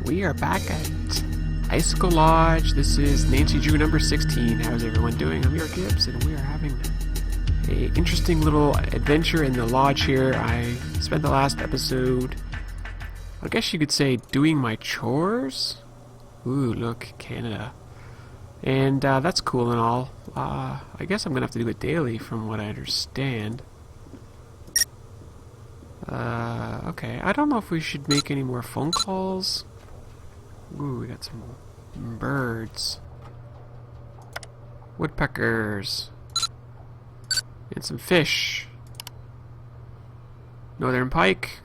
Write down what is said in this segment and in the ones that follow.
we are back at Icicle Lodge. This is Nancy Drew number 16. How's everyone doing? I'm YourGibs, and we are having a interesting little adventure in the lodge here. I spent the last episode, I guess you could say, doing my chores. Ooh, look, Canada. And that's cool and all. I guess I'm gonna have to do it daily from what I understand. Okay, I don't know if we should make any more phone calls. Ooh, we got some birds. Woodpeckers. And some fish. Northern pike.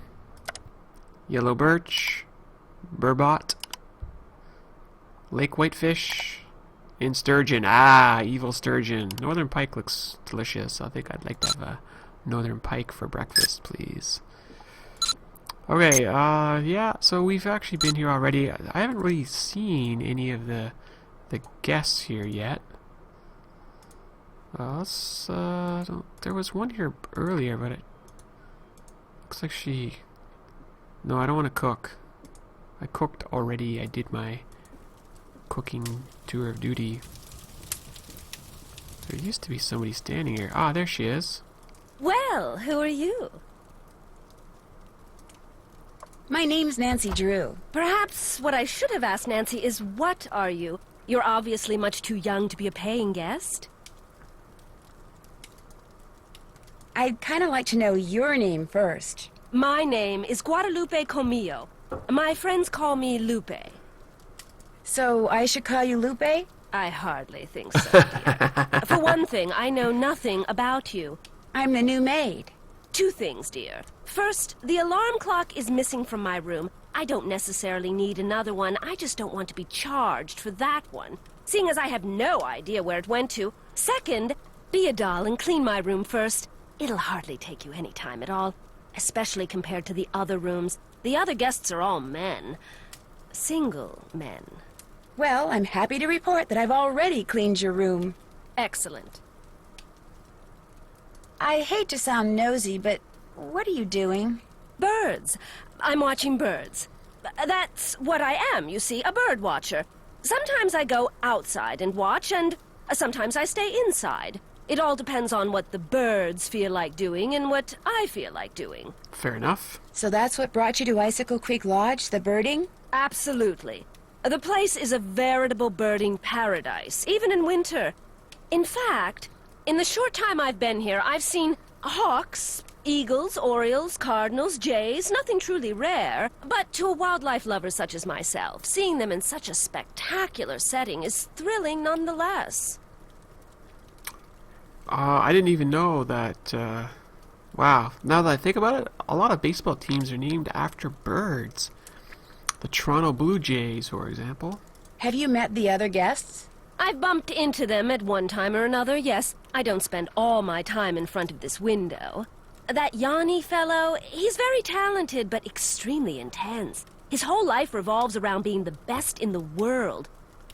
Yellow birch. Burbot. Lake whitefish. And sturgeon. Ah, evil sturgeon. Northern pike looks delicious. I think I'd like to have a northern pike for breakfast, please. Okay, yeah, so we've actually been here already. I haven't really seen any of the guests here yet. There was one here earlier, but it looks like she... No, I don't want to cook. I cooked already. I did my cooking tour of duty. There used to be somebody standing here. Ah, there she is. Well, who are you? My name's Nancy Drew. Perhaps what I should have asked Nancy is, what are you? You're obviously much too young to be a paying guest. I'd kind of like to know your name first. My name is Guadalupe Comillo. My friends call me Lupe. So I should call you Lupe? I hardly think so, dear. For one thing, I know nothing about you. I'm the new maid. Two things, dear. First, the alarm clock is missing from my room. I don't necessarily need another one. I just don't want to be charged for that one, seeing as I have no idea where it went to. Second, be a doll and clean my room first. It'll hardly take you any time at all, especially compared to the other rooms. The other guests are all men. Single men. Well, I'm happy to report that I've already cleaned your room. Excellent. I hate to sound nosy, but what are you doing? Birds. I'm watching birds. That's what I am, you see, a bird watcher. Sometimes I go outside and watch, and sometimes I stay inside. It all depends on what the birds feel like doing and what I feel like doing. Fair enough. So that's what brought you to Icicle Creek Lodge, the birding? Absolutely. The place is a veritable birding paradise, even in winter. In fact, in the short time I've been here, I've seen hawks, eagles, orioles, cardinals, jays, nothing truly rare. But to a wildlife lover such as myself, seeing them in such a spectacular setting is thrilling nonetheless. I didn't even know that, wow. Now that I think about it, a lot of baseball teams are named after birds. The Toronto Blue Jays, for example. Have you met the other guests? I've bumped into them at one time or another, yes. I don't spend all my time in front of this window. That Yanni fellow, he's very talented, but extremely intense. His whole life revolves around being the best in the world.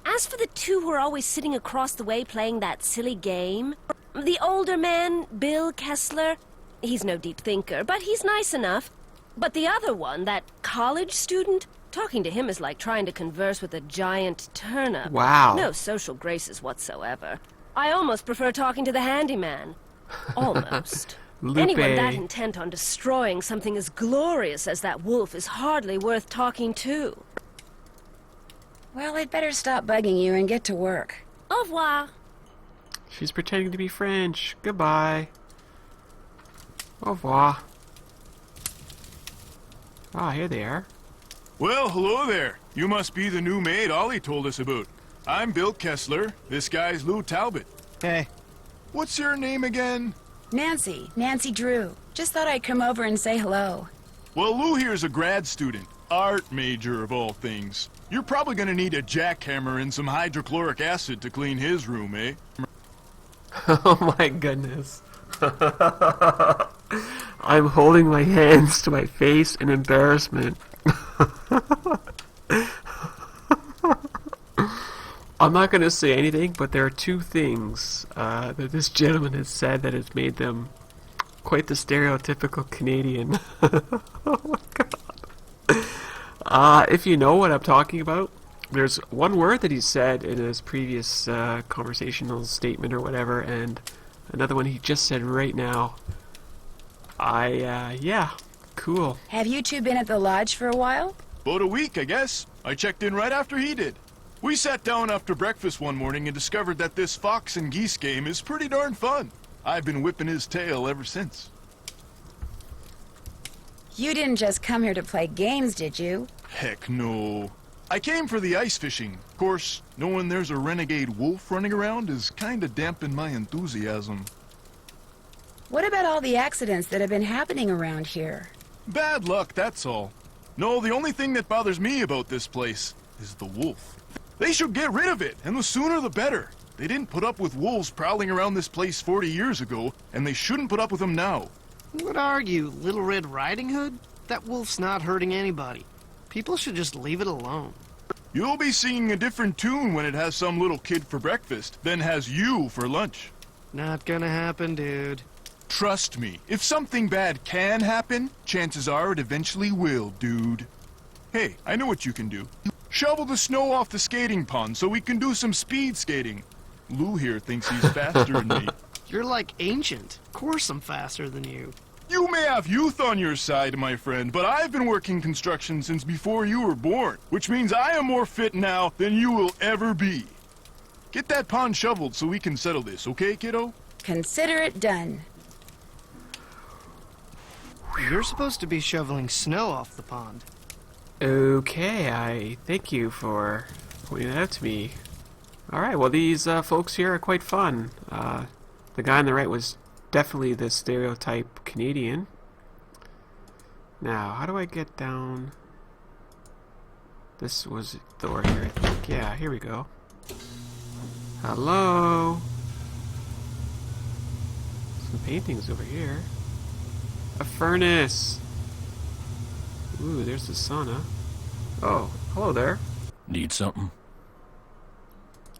As for the two who are always sitting across the way playing that silly game, the older man, Bill Kessler, he's no deep thinker, but he's nice enough. But the other one, that college student, talking to him is like trying to converse with a giant turnip. Wow. No social graces whatsoever. I almost prefer talking to the handyman. Almost. Lupe. Anyone that intent on destroying something as glorious as that wolf is hardly worth talking to. Well, I'd better stop bugging you and get to work. Au revoir. She's pretending to be French. Goodbye. Au revoir. Ah, here they are. Well, hello there. You must be the new maid Ollie told us about. I'm Bill Kessler. This guy's Lou Talbot. Hey. What's your name again? Nancy Drew. Just thought I'd come over and say hello. Well, Lou here's a grad student. Art major, of all things. You're probably gonna need a jackhammer and some hydrochloric acid to clean his room, eh? Oh my goodness. I'm holding my hands to my face in embarrassment. I'm not going to say anything, but there are two things that this gentleman has said that has made them quite the stereotypical Canadian. Oh my god. If you know what I'm talking about, there's one word that he said in his previous conversational statement or whatever, and another one he just said right now. Yeah, cool. Have you two been at the lodge for a while? About a week, I guess. I checked in right after he did. We sat down after breakfast one morning and discovered that this fox and geese game is pretty darn fun. I've been whipping his tail ever since. You didn't just come here to play games, did you? Heck no. I came for the ice fishing. Of course, knowing there's a renegade wolf running around is kinda dampened my enthusiasm. What about all the accidents that have been happening around here? Bad luck, that's all. No, the only thing that bothers me about this place is the wolf. They should get rid of it, and the sooner the better. They didn't put up with wolves prowling around this place 40 years ago, and they shouldn't put up with them now. What are you, Little Red Riding Hood? That wolf's not hurting anybody. People should just leave it alone. You'll be singing a different tune when it has some little kid for breakfast, then has you for lunch. Not gonna happen, dude. Trust me, if something bad can happen, chances are it eventually will, dude. Hey, I know what you can do. Shovel the snow off the skating pond so we can do some speed skating. Lou here thinks he's faster than me. You're like ancient. Of course I'm faster than you. You may have youth on your side, my friend, but I've been working construction since before you were born, which means I am more fit now than you will ever be. Get that pond shoveled so we can settle this, okay, kiddo? Consider it done. You're supposed to be shoveling snow off the pond. Okay, I thank you for pointing that out to me. Alright, well these folks here are quite fun. The guy on the right was definitely the stereotype Canadian. Now, how do I get down? This was the door here, I think. Yeah, here we go. Hello? Some paintings over here. A furnace! Ooh, there's the sauna. Oh, hello there. Need something?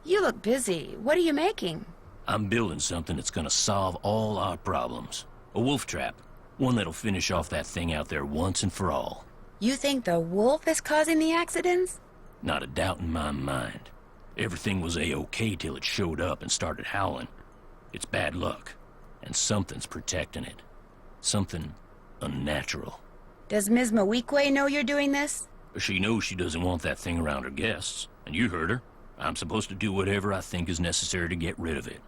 You look busy. What are you making? I'm building something that's gonna solve all our problems. A wolf trap. One that'll finish off that thing out there once and for all. You think the wolf is causing the accidents? Not a doubt in my mind. Everything was a-okay till it showed up and started howling. It's bad luck. And something's protecting it. Something unnatural. Does Ms. Mawikwe know you're doing this? She knows she doesn't want that thing around her guests. And you heard her. I'm supposed to do whatever I think is necessary to get rid of it.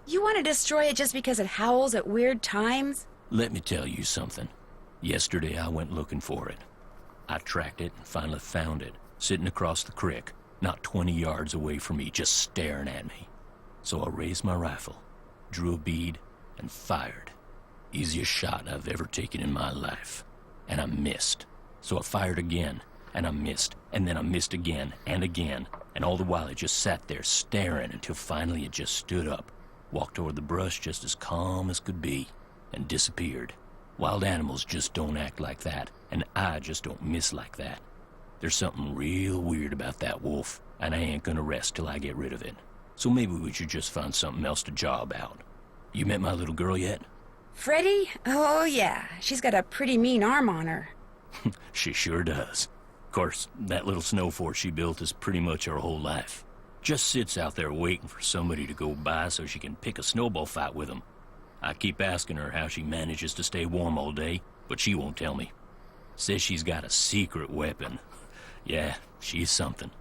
You want to destroy it just because it howls at weird times? Let me tell you something. Yesterday I went looking for it. I tracked it and finally found it, sitting across the creek, not 20 yards away from me, just staring at me. So I raised my rifle, drew a bead, and fired. Easiest shot I've ever taken in my life. And I missed. So I fired again, and I missed, and then I missed again, and all the while it just sat there staring until finally it just stood up, walked toward the brush just as calm as could be, and disappeared. Wild animals just don't act like that, and I just don't miss like that. There's something real weird about that wolf, and I ain't gonna rest till I get rid of it. So maybe we should just find something else to job out. You met my little girl yet? Freddie? Oh, yeah. She's got a pretty mean arm on her. She sure does. Of course, that little snow fort she built is pretty much her whole life. Just sits out there waiting for somebody to go by so she can pick a snowball fight with them. I keep asking her how she manages to stay warm all day, but she won't tell me. Says she's got a secret weapon. Yeah, she's something.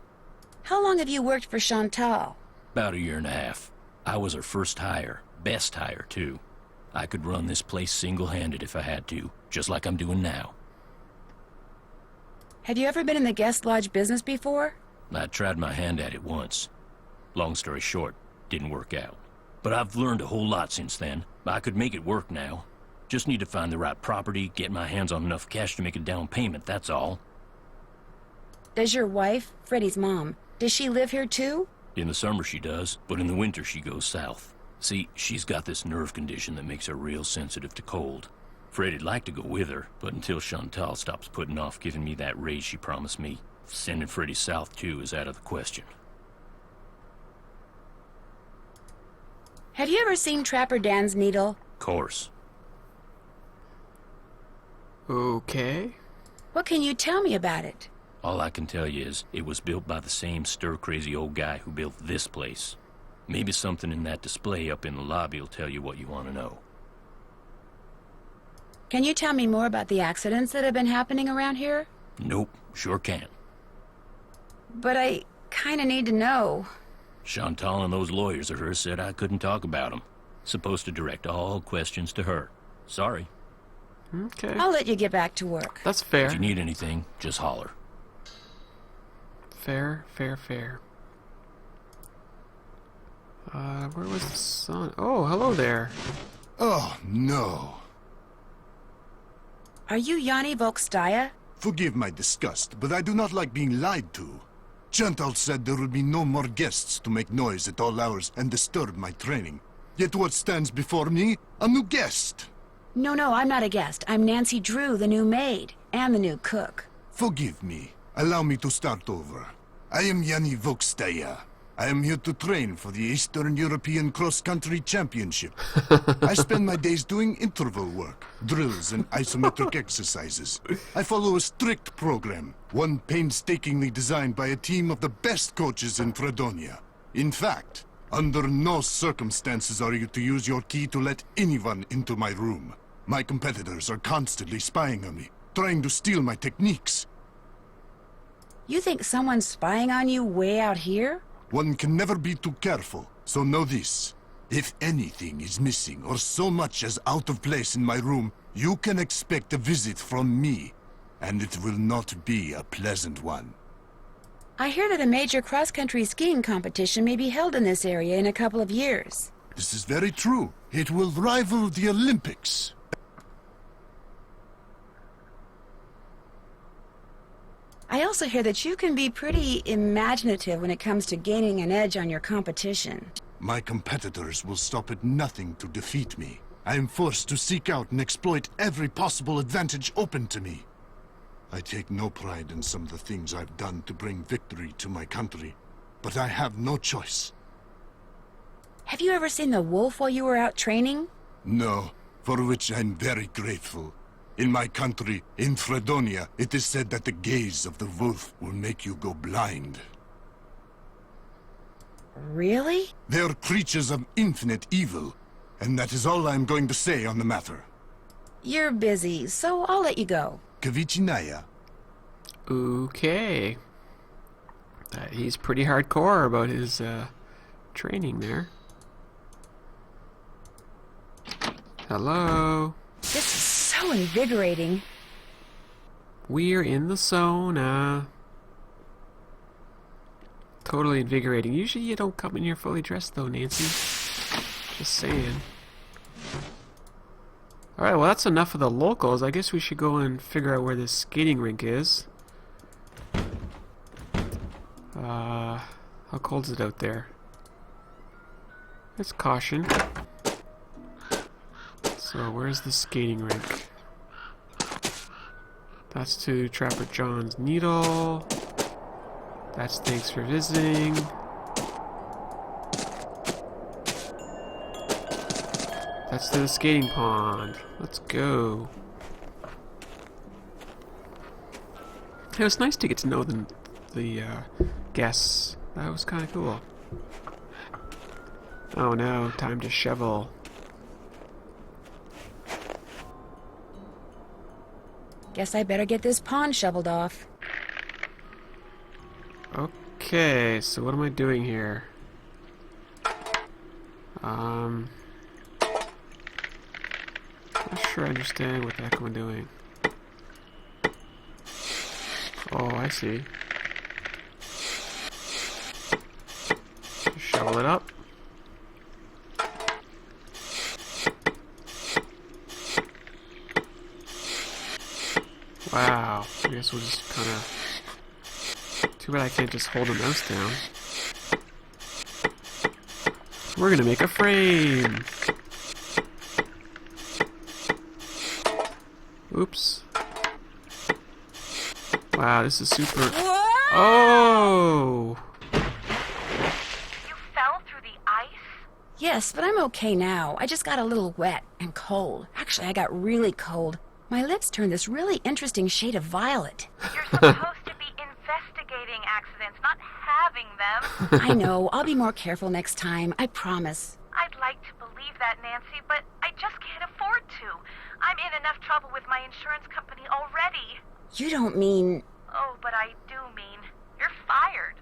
How long have you worked for Chantal? About a year and a half. I was her first hire, best hire too. I could run this place single-handed if I had to, just like I'm doing now. Have you ever been in the guest lodge business before? I tried my hand at it once. Long story short, didn't work out. But I've learned a whole lot since then. I could make it work now. Just need to find the right property, get my hands on enough cash to make a down payment, that's all. Does your wife, Freddie's mom, does she live here too? In the summer she does, but in the winter she goes south. See, she's got this nerve condition that makes her real sensitive to cold. Freddie'd like to go with her, but until Chantal stops putting off giving me that raise she promised me, sending Freddie south too is out of the question. Have you ever seen Trapper Dan's needle? Course. Okay. What can you tell me about it? All I can tell you is it was built by the same stir-crazy old guy who built this place. Maybe something in that display up in the lobby will tell you what you want to know. Can you tell me more about the accidents that have been happening around here? Nope, sure can. But I kinda need to know. Chantal and those lawyers of hers said I couldn't talk about them. Supposed to direct all questions to her. Sorry. Okay. I'll let you get back to work. That's fair. If you need anything, just holler. Fair. Where was the sun? Oh, hello there. Oh, no. Are you Yanni Volkstaya? Forgive my disgust, but I do not like being lied to. Chantal said there would be no more guests to make noise at all hours and disturb my training. Yet what stands before me? A new guest. No, I'm not a guest. I'm Nancy Drew, the new maid, and the new cook. Forgive me. Allow me to start over. I am Yanni Volkstaya. I am here to train for the Eastern European Cross-Country Championship. I spend my days doing interval work, drills, and isometric exercises. I follow a strict program, one painstakingly designed by a team of the best coaches in Fredonia. In fact, under no circumstances are you to use your key to let anyone into my room. My competitors are constantly spying on me, trying to steal my techniques. You think someone's spying on you way out here? One can never be too careful, so know this. If anything is missing or so much as out of place in my room, you can expect a visit from me, and it will not be a pleasant one. I hear that a major cross-country skiing competition may be held in this area in a couple of years. This is very true. It will rival the Olympics. I also hear that you can be pretty imaginative when it comes to gaining an edge on your competition. My competitors will stop at nothing to defeat me. I am forced to seek out and exploit every possible advantage open to me. I take no pride in some of the things I've done to bring victory to my country, but I have no choice. Have you ever seen the wolf while you were out training? No, for which I'm very grateful. In my country, in Fredonia, it is said that the gaze of the wolf will make you go blind. Really? They are creatures of infinite evil, and that is all I'm going to say on the matter. You're busy, so I'll let you go. Kavichinaya. Okay. He's pretty hardcore about his training there. Hello. This is so invigorating. We're in the sauna. Totally invigorating. Usually you don't come in here fully dressed though, Nancy. Just saying. Alright, well that's enough of the locals. I guess we should go and figure out where this skating rink is. How cold is it out there? Let's caution. So where's the skating rink? That's to Trapper John's Needle. That's thanks for visiting. That's to the skating pond. Let's go. It was nice to get to know the guests. That was kind of cool. Oh no, time to shovel. Guess I better get this pond shoveled off. Okay, so what am I doing here? Not sure I understand what the heck I'm doing. Oh, I see. Just shovel it up. Wow, I guess we'll just kind of... Too bad I can't just hold the mouse down. We're gonna make a frame! Oops. Wow, this is super... Oh! You fell through the ice? Yes, but I'm okay now. I just got a little wet and cold. Actually, I got really cold. My lips turned this really interesting shade of violet. You're supposed to be investigating accidents, not having them. I know. I'll be more careful next time. I promise. I'd like to believe that, Nancy, but I just can't afford to. I'm in enough trouble with my insurance company already. You don't mean... Oh, but I do mean, you're fired.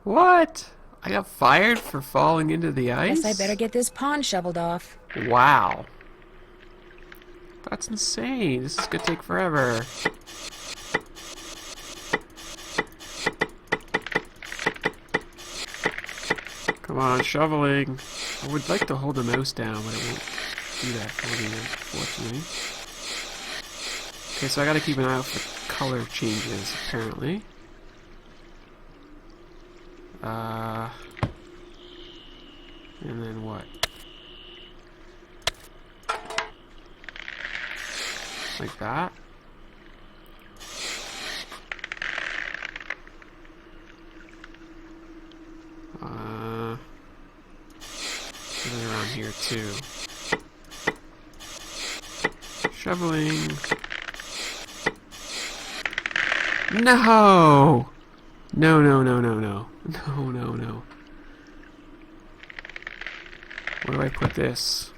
What? I got fired for falling into the ice? Guess I better get this pond shoveled off. Wow. That's insane. This is gonna take forever. Come on, shoveling. I would like to hold the mouse down, but it won't do that for me, unfortunately. Okay, so I gotta keep an eye out for color changes, apparently. And then what? Like that. And then around here too. Shoveling. No! No, no, no, no, no. No, no, no. Where do I put this?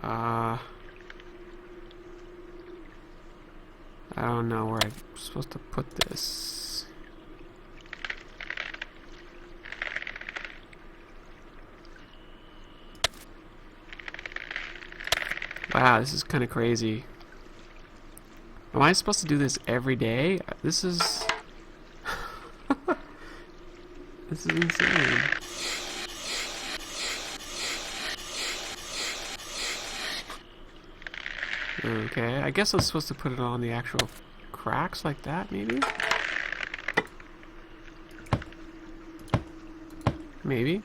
I don't know where I'm supposed to put this. Wow, this is kind of crazy. Am I supposed to do this every day? This is... This is insane. Okay, I guess I'm supposed to put it on the actual cracks like that, maybe? Maybe.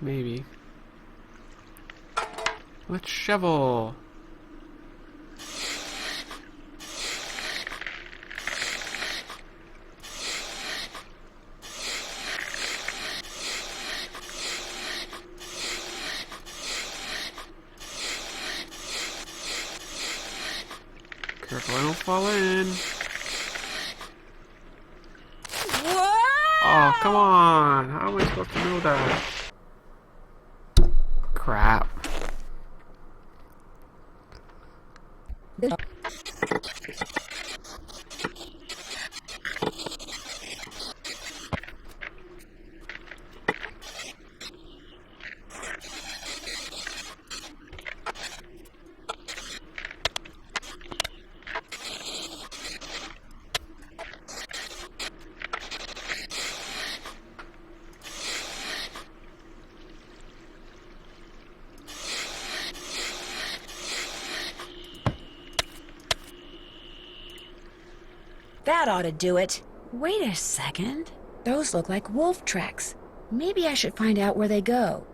Maybe. Let's shovel. Careful I don't fall in. Oh, come on. How am I supposed to know that? Crap. That ought to do it. Wait a second. Those look like wolf tracks. Maybe I should find out where they go.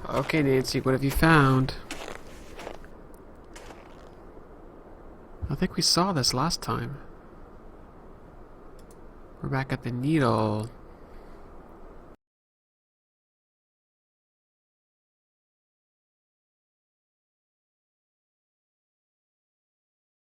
Okay, Nancy, what have you found? I think we saw this last time. We're back at the needle.